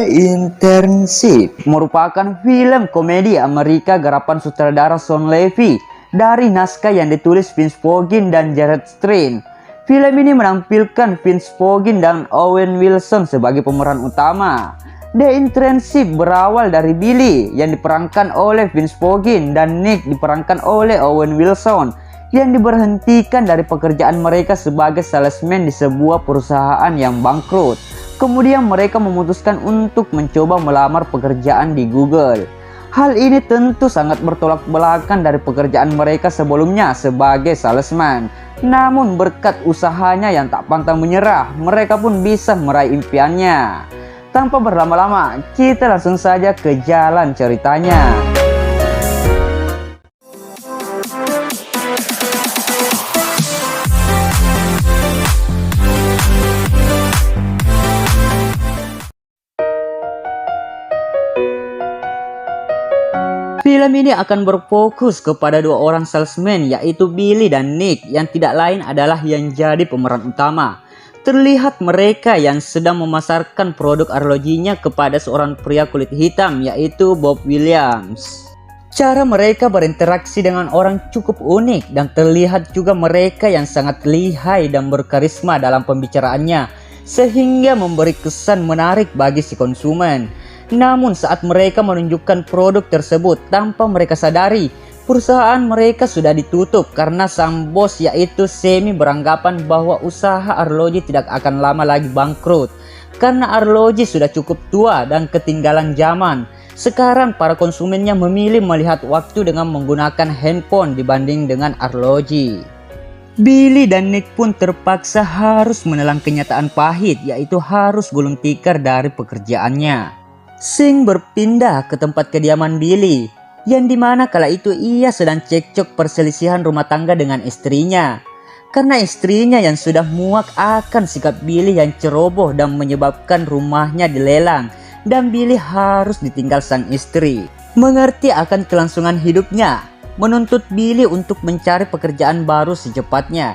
The Internship merupakan film komedi Amerika garapan sutradara Sean Levy dari naskah yang ditulis Vince Vaughn dan Jared Stern. Film ini menampilkan Vince Vaughn dan Owen Wilson sebagai pemeran utama. The Internship berawal dari Billy yang diperankan oleh Vince Vaughn dan Nick diperankan oleh Owen Wilson yang diberhentikan dari pekerjaan mereka sebagai salesman di sebuah perusahaan yang bangkrut. Kemudian mereka memutuskan untuk mencoba melamar pekerjaan di Google. Hal ini tentu sangat bertolak belakang dari pekerjaan mereka sebelumnya sebagai salesman. Namun berkat usahanya yang tak pantang menyerah, mereka pun bisa meraih impiannya. Tanpa berlama-lama, kita langsung saja ke jalan ceritanya. Film ini akan berfokus kepada dua orang salesman, yaitu Billy dan Nick, yang tidak lain adalah yang jadi pemeran utama. Terlihat mereka yang sedang memasarkan produk arlojinya kepada seorang pria kulit hitam, yaitu Bob Williams. Cara mereka berinteraksi dengan orang cukup unik, dan terlihat juga mereka yang sangat lihai dan berkarisma dalam pembicaraannya, sehingga memberi kesan menarik bagi si konsumen. Namun saat mereka menunjukkan produk tersebut, tanpa mereka sadari, perusahaan mereka sudah ditutup karena sang bos yaitu Semi beranggapan bahwa usaha arloji tidak akan lama lagi bangkrut. Karena arloji sudah cukup tua dan ketinggalan zaman. Sekarang para konsumennya memilih melihat waktu dengan menggunakan handphone dibanding dengan arloji. Billy dan Nick pun terpaksa harus menelan kenyataan pahit, yaitu harus gulung tikar dari pekerjaannya. Sing berpindah ke tempat kediaman Billy, yang dimana kala itu ia sedang cekcok perselisihan rumah tangga dengan istrinya. Karena istrinya yang sudah muak akan sikap Billy yang ceroboh dan menyebabkan rumahnya dilelang, dan Billy harus ditinggal sang istri. Mengerti akan kelangsungan hidupnya, menuntut Billy untuk mencari pekerjaan baru secepatnya.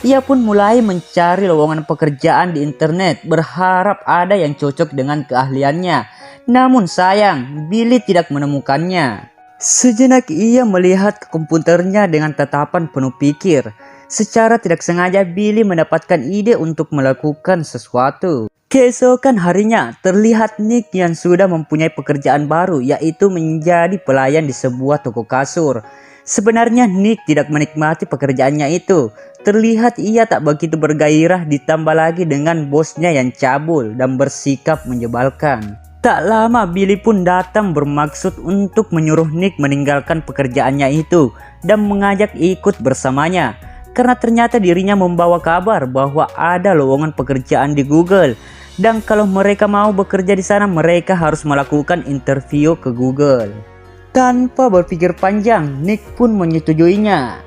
Ia pun mulai mencari lowongan pekerjaan di internet, berharap ada yang cocok dengan keahliannya. Namun sayang, Billy tidak menemukannya. Sejenak ia melihat ke komputernya dengan tatapan penuh pikir. Secara tidak sengaja Billy mendapatkan ide untuk melakukan sesuatu. Keesokan harinya terlihat Nick yang sudah mempunyai pekerjaan baru, yaitu menjadi pelayan di sebuah toko kasur. Sebenarnya Nick tidak menikmati pekerjaannya itu. Terlihat ia tak begitu bergairah, ditambah lagi dengan bosnya yang cabul dan bersikap menyebalkan. Tak lama Billy pun datang bermaksud untuk menyuruh Nick meninggalkan pekerjaannya itu dan mengajak ikut bersamanya. Karena ternyata dirinya membawa kabar bahwa ada lowongan pekerjaan di Google. Dan kalau mereka mau bekerja di sana, mereka harus melakukan interview ke Google. Tanpa berpikir panjang, Nick pun menyetujuinya.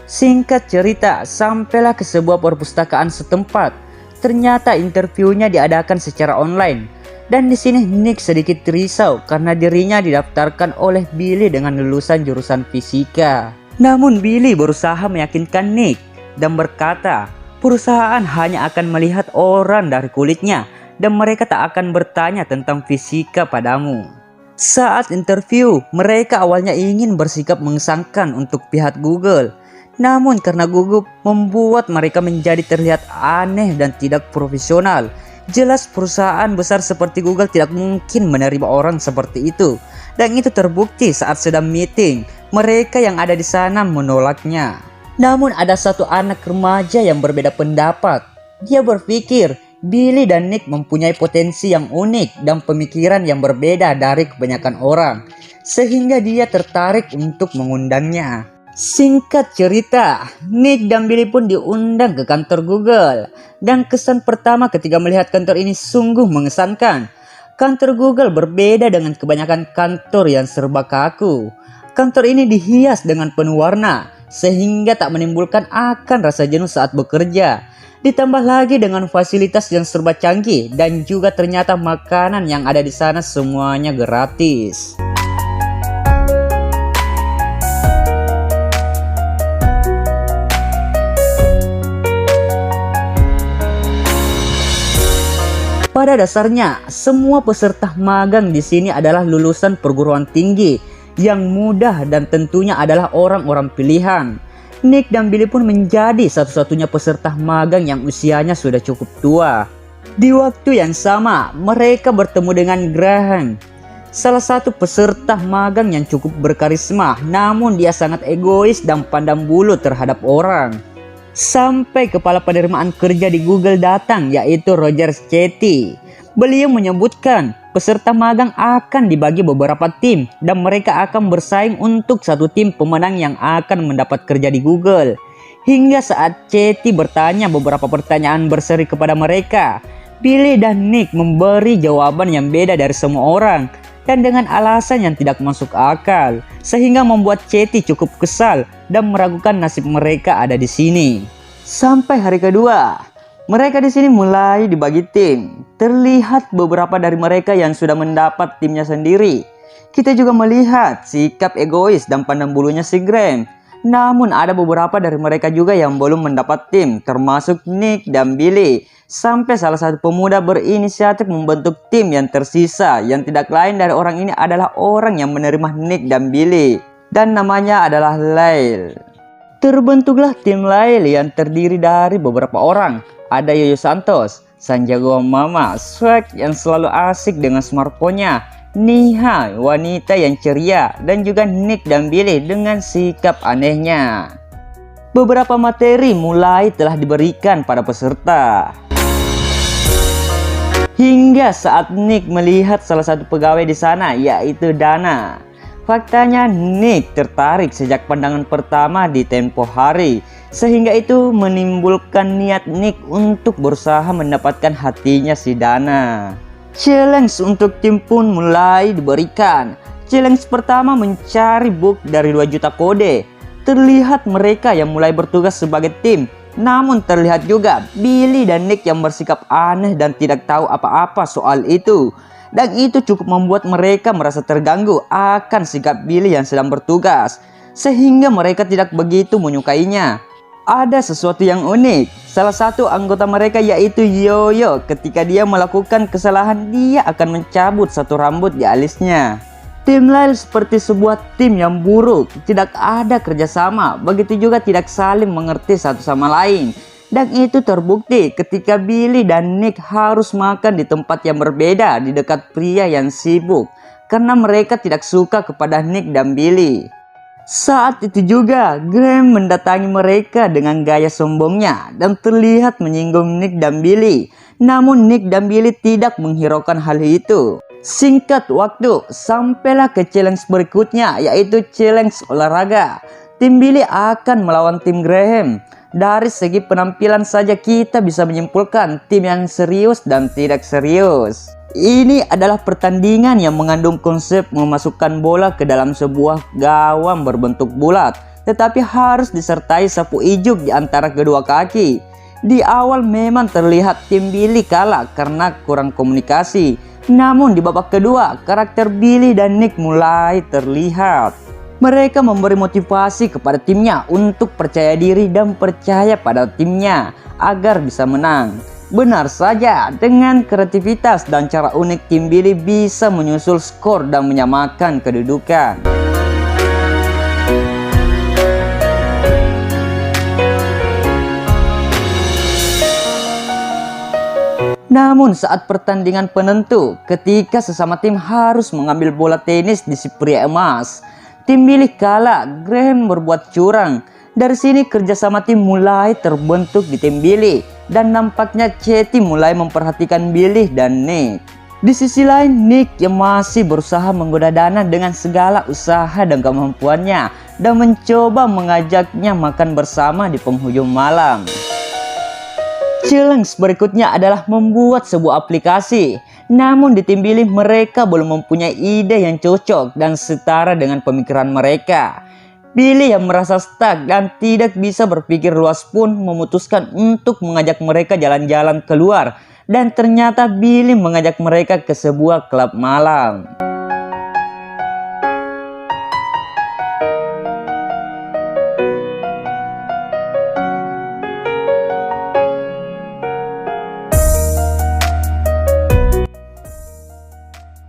Singkat cerita, sampailah ke sebuah perpustakaan setempat. Ternyata interviewnya diadakan secara online. Dan di sini Nick sedikit risau karena dirinya didaftarkan oleh Billy dengan lulusan jurusan fisika. Namun Billy berusaha meyakinkan Nick dan berkata, perusahaan hanya akan melihat orang dari kulitnya dan mereka tak akan bertanya tentang fisika padamu. Saat interview, mereka awalnya ingin bersikap mengesankan untuk pihak Google. Namun karena gugup membuat mereka menjadi terlihat aneh dan tidak profesional. Jelas perusahaan besar seperti Google tidak mungkin menerima orang seperti itu. Dan itu terbukti saat sedang meeting, mereka yang ada di sana menolaknya. Namun ada satu anak remaja yang berbeda pendapat. Dia berpikir Billy dan Nick mempunyai potensi yang unik dan pemikiran yang berbeda dari kebanyakan orang. Sehingga dia tertarik untuk mengundangnya. Singkat cerita, Nick dan Billy pun diundang ke kantor Google. Dan kesan pertama ketika melihat kantor ini sungguh mengesankan. Kantor Google berbeda dengan kebanyakan kantor yang serba kaku. Kantor ini dihias dengan penuh warna, sehingga tak menimbulkan akan rasa jenuh saat bekerja. Ditambah lagi dengan fasilitas yang serba canggih, dan juga ternyata makanan yang ada di sana semuanya gratis. Pada dasarnya, semua peserta magang di sini adalah lulusan perguruan tinggi yang muda dan tentunya adalah orang-orang pilihan. Nick dan Billy pun menjadi satu-satunya peserta magang yang usianya sudah cukup tua. Di waktu yang sama, mereka bertemu dengan Graham, salah satu peserta magang yang cukup berkarisma, namun dia sangat egois dan pandang bulu terhadap orang. Sampai kepala penerimaan kerja di Google datang, yaitu Roger Chetty. Beliau menyebutkan peserta magang akan dibagi beberapa tim dan mereka akan bersaing untuk satu tim pemenang yang akan mendapat kerja di Google. Hingga saat Chetty bertanya beberapa pertanyaan berseri kepada mereka, Billy dan Nick memberi jawaban yang beda dari semua orang dan dengan alasan yang tidak masuk akal, sehingga membuat Chetty cukup kesal dan meragukan nasib mereka ada di sini. Sampai hari kedua, mereka di sini mulai dibagi tim. Terlihat beberapa dari mereka yang sudah mendapat timnya sendiri. Kita juga melihat sikap egois dan pandang bulunya si Graham. Namun ada beberapa dari mereka juga yang belum mendapat tim, termasuk Nick dan Billy. Sampai salah satu pemuda berinisiatif membentuk tim yang tersisa, yang tidak lain dari orang ini adalah orang yang menerima Nick dan Billy, dan namanya adalah Lyle. Terbentuklah tim Lyle yang terdiri dari beberapa orang. Ada Yoyo Santos, Sanjago Mama, Swag yang selalu asik dengan smartphone-nya, Niha, wanita yang ceria, dan juga Nick dan Billy dengan sikap anehnya. Beberapa materi mulai telah diberikan pada peserta. Hingga saat Nick melihat salah satu pegawai di sana, yaitu Dana. Faktanya Nick tertarik sejak pandangan pertama di tempo hari, sehingga itu menimbulkan niat Nick untuk berusaha mendapatkan hatinya si Dana. Challenge untuk tim pun mulai diberikan. Challenge pertama mencari book dari 2 juta kode. Terlihat mereka yang mulai bertugas sebagai tim. Namun terlihat juga Billy dan Nick yang bersikap aneh dan tidak tahu apa-apa soal itu. Dan itu cukup membuat mereka merasa terganggu akan sikap Billy yang sedang bertugas, sehingga mereka tidak begitu menyukainya. Ada sesuatu yang unik. Salah satu anggota mereka yaitu Yoyo, ketika dia melakukan kesalahan dia akan mencabut satu rambut di alisnya. Tim Lyle seperti sebuah tim yang buruk, tidak ada kerjasama, begitu juga tidak saling mengerti satu sama lain. Dan itu terbukti ketika Billy dan Nick harus makan di tempat yang berbeda di dekat pria yang sibuk, karena mereka tidak suka kepada Nick dan Billy. Saat itu juga Graham mendatangi mereka dengan gaya sombongnya dan terlihat menyinggung Nick dan Billy. Namun Nick dan Billy tidak menghiraukan hal itu. Singkat waktu, sampailah ke challenge berikutnya, yaitu challenge olahraga. Tim Billy akan melawan tim Graham. Dari segi penampilan saja kita bisa menyimpulkan tim yang serius dan tidak serius. Ini adalah pertandingan yang mengandung konsep memasukkan bola ke dalam sebuah gawang berbentuk bulat, tetapi harus disertai sapu ijuk di antara kedua kaki. Di awal memang terlihat tim Billy kalah karena kurang komunikasi. Namun di babak kedua, karakter Billy dan Nick mulai terlihat. Mereka memberi motivasi kepada timnya untuk percaya diri dan percaya pada timnya agar bisa menang. Benar saja, dengan kreativitas dan cara unik tim Billy bisa menyusul skor dan menyamakan kedudukan. Namun saat pertandingan penentu, ketika sesama tim harus mengambil bola tenis di si pria emas, tim Billy kalah. Graham berbuat curang. Dari sini kerjasama tim mulai terbentuk di tim Billy, dan nampaknya Chetty mulai memperhatikan Billy dan Nick. Di sisi lain, Nick yang masih berusaha menggoda Dana dengan segala usaha dan kemampuannya, dan mencoba mengajaknya makan bersama di penghujung malam. Challenge berikutnya adalah membuat sebuah aplikasi. Namun di tim Billy mereka belum mempunyai ide yang cocok dan setara dengan pemikiran mereka. Billy yang merasa stuck dan tidak bisa berpikir luas pun memutuskan untuk mengajak mereka jalan-jalan keluar. Dan ternyata Billy mengajak mereka ke sebuah klub malam.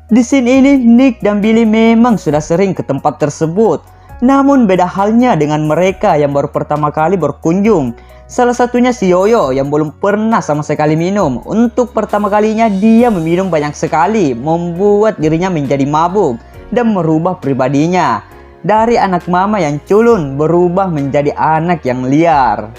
Di sini ini Nick dan Billy memang sudah sering ke tempat tersebut. Namun beda halnya dengan mereka yang baru pertama kali berkunjung. Salah satunya si Yoyo yang belum pernah sama sekali minum. Untuk pertama kalinya dia meminum banyak sekali, membuat dirinya menjadi mabuk dan merubah pribadinya. Dari anak mama yang culun berubah menjadi anak yang liar.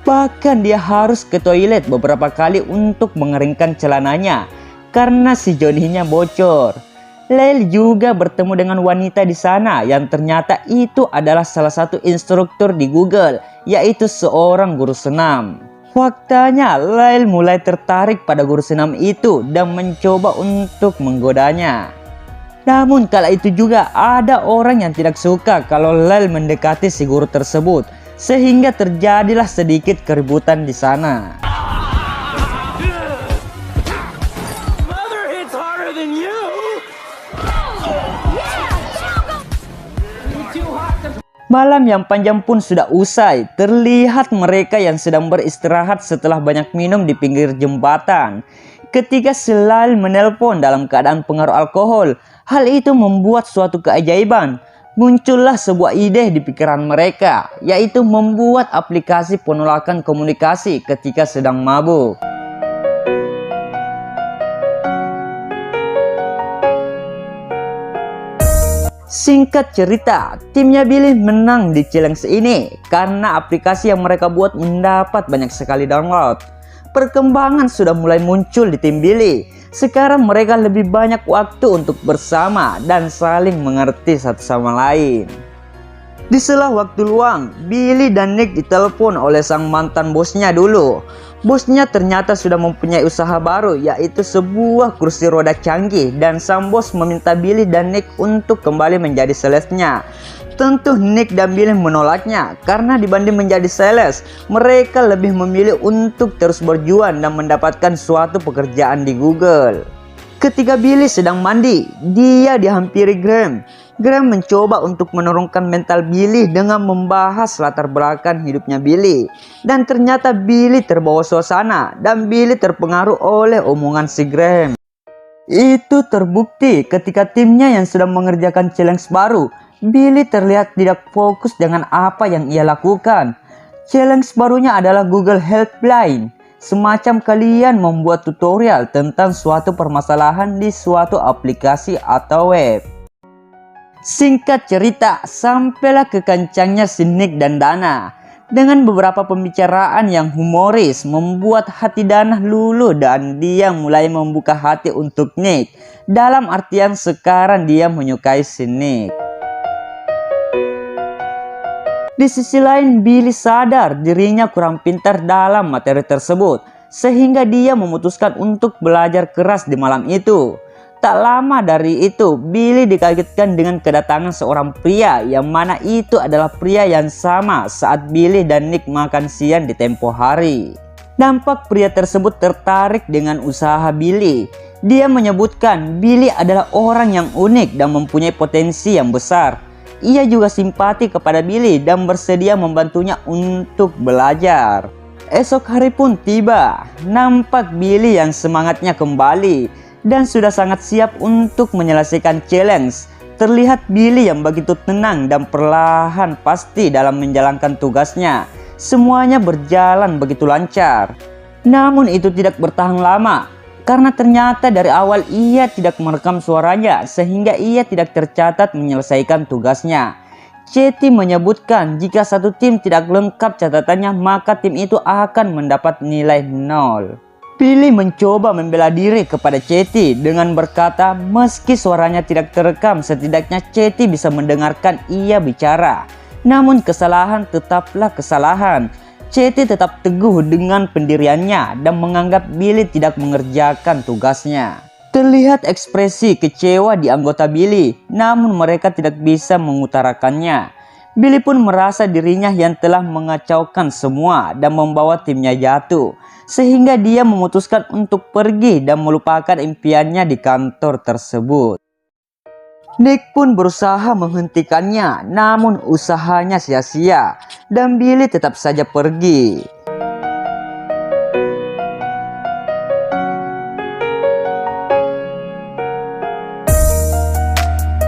Bahkan dia harus ke toilet beberapa kali untuk mengeringkan celananya karena si Johnny-nya bocor. Lyle juga bertemu dengan wanita di sana yang ternyata itu adalah salah satu instruktur di Google, yaitu seorang guru senam. Faktanya, Lyle mulai tertarik pada guru senam itu dan mencoba untuk menggodanya. Namun kala itu juga ada orang yang tidak suka kalau Lyle mendekati si guru tersebut, sehingga terjadilah sedikit keributan di sana. Malam yang panjang pun sudah usai. Terlihat mereka yang sedang beristirahat setelah banyak minum di pinggir jembatan. Ketika Lyle menelpon dalam keadaan pengaruh alkohol, hal itu membuat suatu keajaiban. Muncullah sebuah ide di pikiran mereka, yaitu membuat aplikasi penolakan komunikasi ketika sedang mabuk. Singkat cerita, timnya Billy menang di challenge ini karena aplikasi yang mereka buat mendapat banyak sekali download. Perkembangan sudah mulai muncul di tim Billy. Sekarang mereka lebih banyak waktu untuk bersama dan saling mengerti satu sama lain. Di sela waktu luang, Billy dan Nick ditelepon oleh sang mantan bosnya dulu. Bosnya ternyata sudah mempunyai usaha baru, yaitu sebuah kursi roda canggih, dan sang bos meminta Billy dan Nick untuk kembali menjadi salesnya. Tentu Nick dan Billy menolaknya karena dibanding menjadi sales, mereka lebih memilih untuk terus berjuang dan mendapatkan suatu pekerjaan di Google. Ketika Billy sedang mandi, dia dihampiri Graham. Graham mencoba untuk menurunkan mental Billy dengan membahas latar belakang hidupnya Billy. Dan ternyata Billy terbawa suasana dan Billy terpengaruh oleh omongan si Graham. Itu terbukti ketika timnya yang sedang mengerjakan challenge baru. Billy terlihat tidak fokus dengan apa yang ia lakukan. Challenge barunya adalah Google Helpline. Semacam kalian membuat tutorial tentang suatu permasalahan di suatu aplikasi atau web. Singkat cerita, sampailah ke kancangnya si Nick dan Dana. Dengan beberapa pembicaraan yang humoris membuat hati Dana luluh dan dia mulai membuka hati untuk Nick. Dalam artian sekarang dia menyukai si Nick. Di sisi lain, Billy sadar dirinya kurang pintar dalam materi tersebut, sehingga dia memutuskan untuk belajar keras di malam itu. Tak lama dari itu, Billy dikagetkan dengan kedatangan seorang pria, yang mana itu adalah pria yang sama saat Billy dan Nick makan siang di tempo hari. Nampak pria tersebut tertarik dengan usaha Billy. Dia menyebutkan Billy adalah orang yang unik dan mempunyai potensi yang besar. Ia juga simpati kepada Billy dan bersedia membantunya untuk belajar. Esok hari pun tiba. Nampak Billy yang semangatnya kembali dan sudah sangat siap untuk menyelesaikan challenge. Terlihat Billy yang begitu tenang dan perlahan pasti dalam menjalankan tugasnya. Semuanya berjalan begitu lancar. Namun itu tidak bertahan lama, karena ternyata dari awal ia tidak merekam suaranya, sehingga ia tidak tercatat menyelesaikan tugasnya. Chetty menyebutkan jika satu tim tidak lengkap catatannya, maka tim itu akan mendapat nilai 0. Billy mencoba membela diri kepada Chetty dengan berkata meski suaranya tidak terekam, setidaknya Chetty bisa mendengarkan ia bicara. Namun kesalahan tetaplah kesalahan. Chetty tetap teguh dengan pendiriannya dan menganggap Billy tidak mengerjakan tugasnya. Terlihat ekspresi kecewa di anggota Billy, namun mereka tidak bisa mengutarakannya. Billy pun merasa dirinya yang telah mengacaukan semua dan membawa timnya jatuh, sehingga dia memutuskan untuk pergi dan melupakan impiannya di kantor tersebut. Nick pun berusaha menghentikannya, namun usahanya sia-sia dan Billy tetap saja pergi.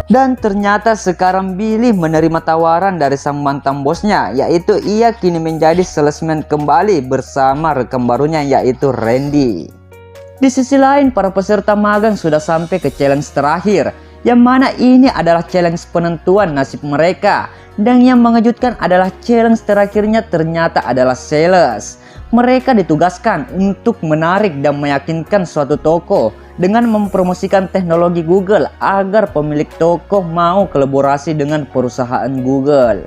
Dan ternyata sekarang Billy menerima tawaran dari sang mantan bosnya, yaitu ia kini menjadi salesman kembali bersama rekan barunya yaitu Randy. Di sisi lain, para peserta magang sudah sampai ke challenge terakhir, yang mana ini adalah challenge penentuan nasib mereka. Dan yang mengejutkan adalah challenge terakhirnya ternyata adalah sales. Mereka ditugaskan untuk menarik dan meyakinkan suatu toko dengan mempromosikan teknologi Google agar pemilik toko mau kolaborasi dengan perusahaan Google.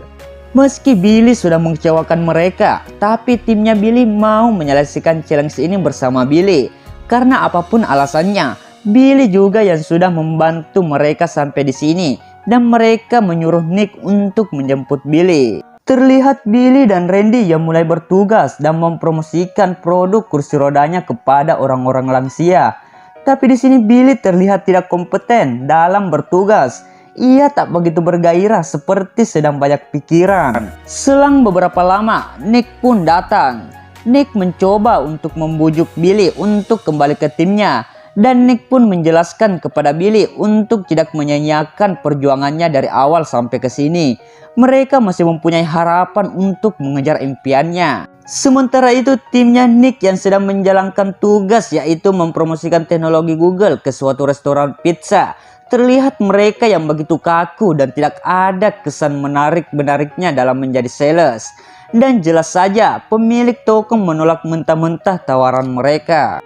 Meski Billy sudah mengecewakan mereka, tapi timnya Billy mau menyelesaikan challenge ini bersama Billy. Karena apapun alasannya, Billy juga yang sudah membantu mereka sampai di sini dan mereka menyuruh Nick untuk menjemput Billy. Terlihat Billy dan Randy yang mulai bertugas dan mempromosikan produk kursi rodanya kepada orang-orang lansia. Tapi di sini Billy terlihat tidak kompeten dalam bertugas. Ia tak begitu bergairah seperti sedang banyak pikiran. Selang beberapa lama, Nick pun datang. Nick mencoba untuk membujuk Billy untuk kembali ke timnya. Dan Nick pun menjelaskan kepada Billy untuk tidak menyanyiakan perjuangannya dari awal sampai ke sini. Mereka masih mempunyai harapan untuk mengejar impiannya. Sementara itu timnya Nick yang sedang menjalankan tugas yaitu mempromosikan teknologi Google ke suatu restoran pizza. Terlihat mereka yang begitu kaku dan tidak ada kesan menariknya dalam menjadi sales. Dan jelas saja pemilik toko menolak mentah-mentah tawaran mereka.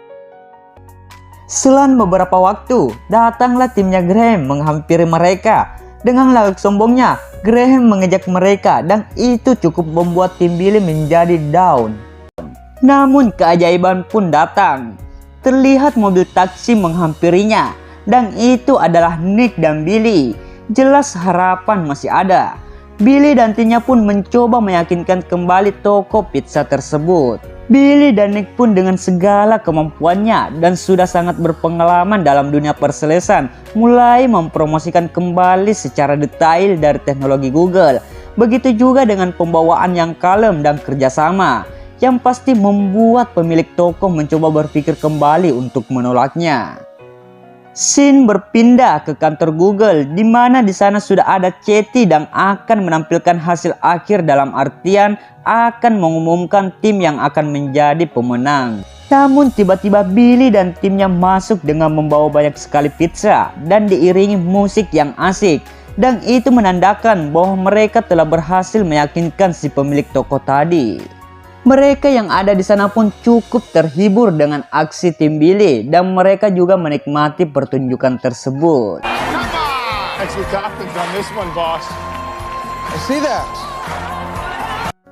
Selang beberapa waktu, datanglah timnya Graham menghampiri mereka. Dengan lagak sombongnya, Graham mengejek mereka dan itu cukup membuat tim Billy menjadi down. Namun keajaiban pun datang. Terlihat mobil taksi menghampirinya dan itu adalah Nick dan Billy. Jelas harapan masih ada. Billy dan timnya pun mencoba meyakinkan kembali toko pizza tersebut. Billy dan Nick pun dengan segala kemampuannya dan sudah sangat berpengalaman dalam dunia perselesan mulai mempromosikan kembali secara detail dari teknologi Google. Begitu juga dengan pembawaan yang kalem dan kerjasama yang pasti membuat pemilik toko mencoba berpikir kembali untuk menolaknya. Scene berpindah ke kantor Google di mana di sana sudah ada Chetty dan akan menampilkan hasil akhir dalam artian akan mengumumkan tim yang akan menjadi pemenang. Namun tiba-tiba Billy dan timnya masuk dengan membawa banyak sekali pizza dan diiringi musik yang asik. Dan itu menandakan bahwa mereka telah berhasil meyakinkan si pemilik toko tadi. Mereka yang ada di sana pun cukup terhibur dengan aksi tim Billy dan mereka juga menikmati pertunjukan tersebut.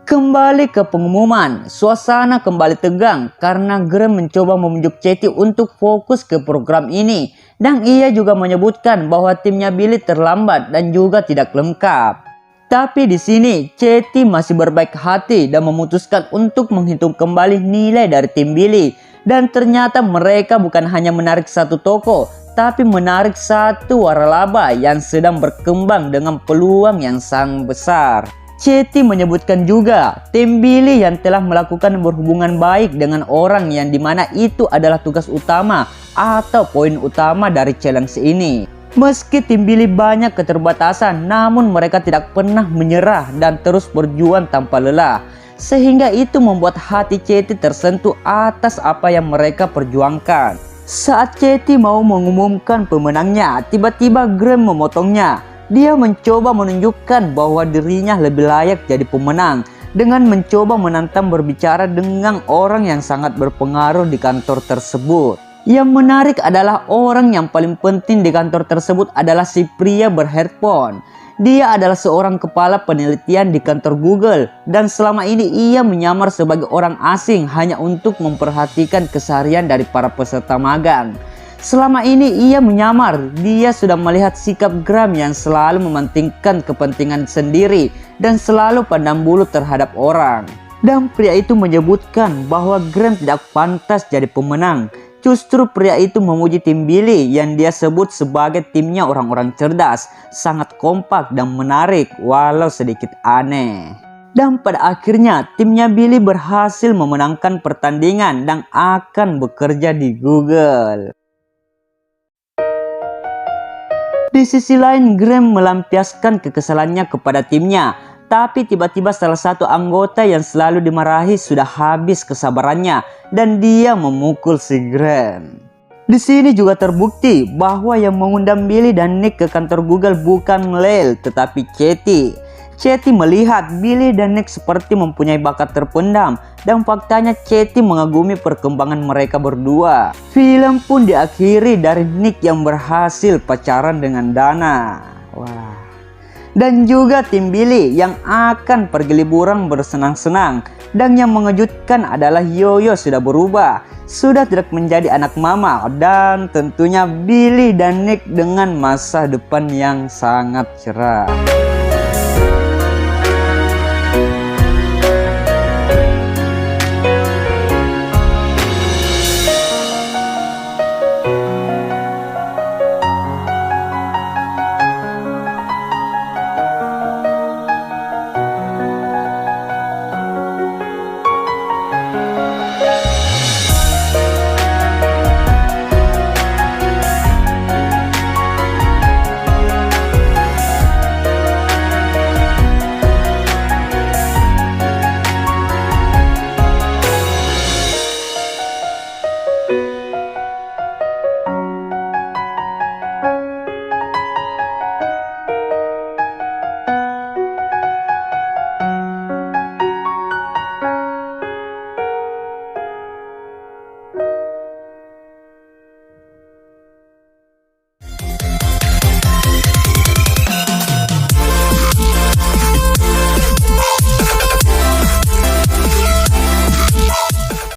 Kembali ke pengumuman, suasana kembali tegang karena Graham mencoba membujuk Chetty untuk fokus ke program ini dan ia juga menyebutkan bahwa timnya Billy terlambat dan juga tidak lengkap. Tapi di sini Chetty masih berbaik hati dan memutuskan untuk menghitung kembali nilai dari tim Billy. Dan ternyata mereka bukan hanya menarik satu toko, tapi menarik satu waralaba yang sedang berkembang dengan peluang yang sangat besar. Chetty menyebutkan juga tim Billy yang telah melakukan berhubungan baik dengan orang yang dimana itu adalah tugas utama atau poin utama dari challenge ini. Meski tim Billy banyak keterbatasan, namun mereka tidak pernah menyerah dan terus berjuang tanpa lelah. Sehingga itu membuat hati Chetty tersentuh atas apa yang mereka perjuangkan. Saat Chetty mau mengumumkan pemenangnya, tiba-tiba Graham memotongnya. Dia mencoba menunjukkan bahwa dirinya lebih layak jadi pemenang dengan mencoba menantang berbicara dengan orang yang sangat berpengaruh di kantor tersebut. Yang menarik adalah orang yang paling penting di kantor tersebut adalah si pria berheadphone. Dia adalah seorang kepala penelitian di kantor Google dan selama ini ia menyamar sebagai orang asing hanya untuk memperhatikan keseharian dari para peserta magang. Selama ini ia menyamar, dia sudah melihat sikap Graham yang selalu mementingkan kepentingan sendiri dan selalu pandang bulu terhadap orang. Dan pria itu menyebutkan bahwa Graham tidak pantas jadi pemenang Justru pria itu memuji tim Billy yang dia sebut sebagai timnya orang-orang cerdas, sangat kompak dan menarik walau sedikit aneh. Dan pada akhirnya timnya Billy berhasil memenangkan pertandingan dan akan bekerja di Google. Di sisi lain, Graham melampiaskan kekesalannya kepada timnya. Tapi tiba-tiba salah satu anggota yang selalu dimarahi sudah habis kesabarannya dan dia memukul si Graham. Di sini juga terbukti bahwa yang mengundang Billy dan Nick ke kantor Google bukan Lyle tetapi Katie. Katie melihat Billy dan Nick seperti mempunyai bakat terpendam dan faktanya Katie mengagumi perkembangan mereka berdua. Film pun diakhiri dari Nick yang berhasil pacaran dengan Dana. Wah. Dan juga tim Billy yang akan pergi liburan bersenang-senang. Dan yang mengejutkan adalah Yoyo sudah berubah, sudah tidak menjadi anak mama, dan tentunya Billy dan Nick dengan masa depan yang sangat cerah.